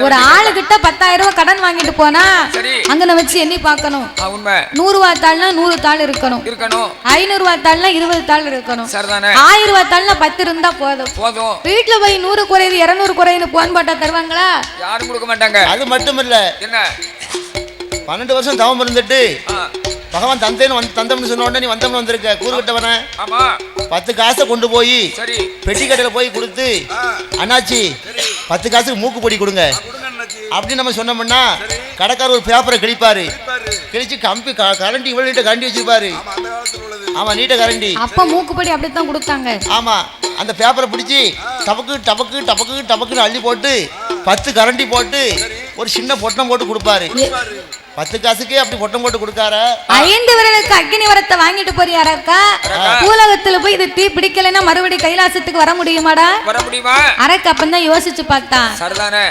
ஒரு ஆளு கிட்ட 10,000 ரூபாய் கடன் வாங்கிட்டு போனா அங்கன வச்சு எண்ணி பார்க்கணும். 100 ரூபாய் தாள்னா 100 தாள் இருக்கணும். 500 ரூபாய் தாள்னா 20 தாள் இருக்கணும். 1000 ரூபாய் தாள்னா 10 இருந்தா போதும். வீட்டுல போய் 100 குறையுது 200 குறையுது போன் போட்டா தருவாங்களா? யாரும் கொடுக்க மாட்டாங்க. அது மட்டும் இல்ல, என்ன 12 வருஷம் தவம் இருந்துட்டு பகவான் தந்தம்னு சொன்ன உடனே நீ வந்தம்னு வந்திருக்க கூறுகிட்டவன 10 காசை கொண்டு போய் பெட்டி கடையில போய் கொடுத்து, அண்ணாச்சி 10 காசுக்கு மூக்கு பொடி கொடுங்க அப்படின்னு நம்ம சொன்னோம்னா கடைக்காரர் ஒரு பேப்பரை கிழிப்பாரு. கிழிச்சு கம்பி கரண்டி இவ்வளவு நீட்ட கரண்டி வச்சிருப்பாரு. ஆமா, நீட்ட கரண்டி. அப்ப மூக்குப்படி அப்படித்தான் கொடுத்தாங்க. ஆமா, அந்த பேப்பரை பிடிச்சி டபக்கு டபக்கு டபக்கு டபக்குன்னு அள்ளி போட்டு 10 கரண்டி போட்டு ஒரு சின்ன பொட்டம் போட்டு கொடுப்பாரு. 10 காசுக்கே அப்படி பொட்டம் போட்டு கொடுக்காரு. 5 விரலுக்கு அக்னி வரத்தை வாங்கிட்டு போறியாரக்கா? பூலகத்துல போய் இது தீ பிடிக்கலைன்னா மறுபடியும் கைலாசத்துக்கு வர முடியுமாடா? வர முடியுமா? அரக்கு அப்பந்தான் யோசிச்சு பார்த்தான். சரிதானே.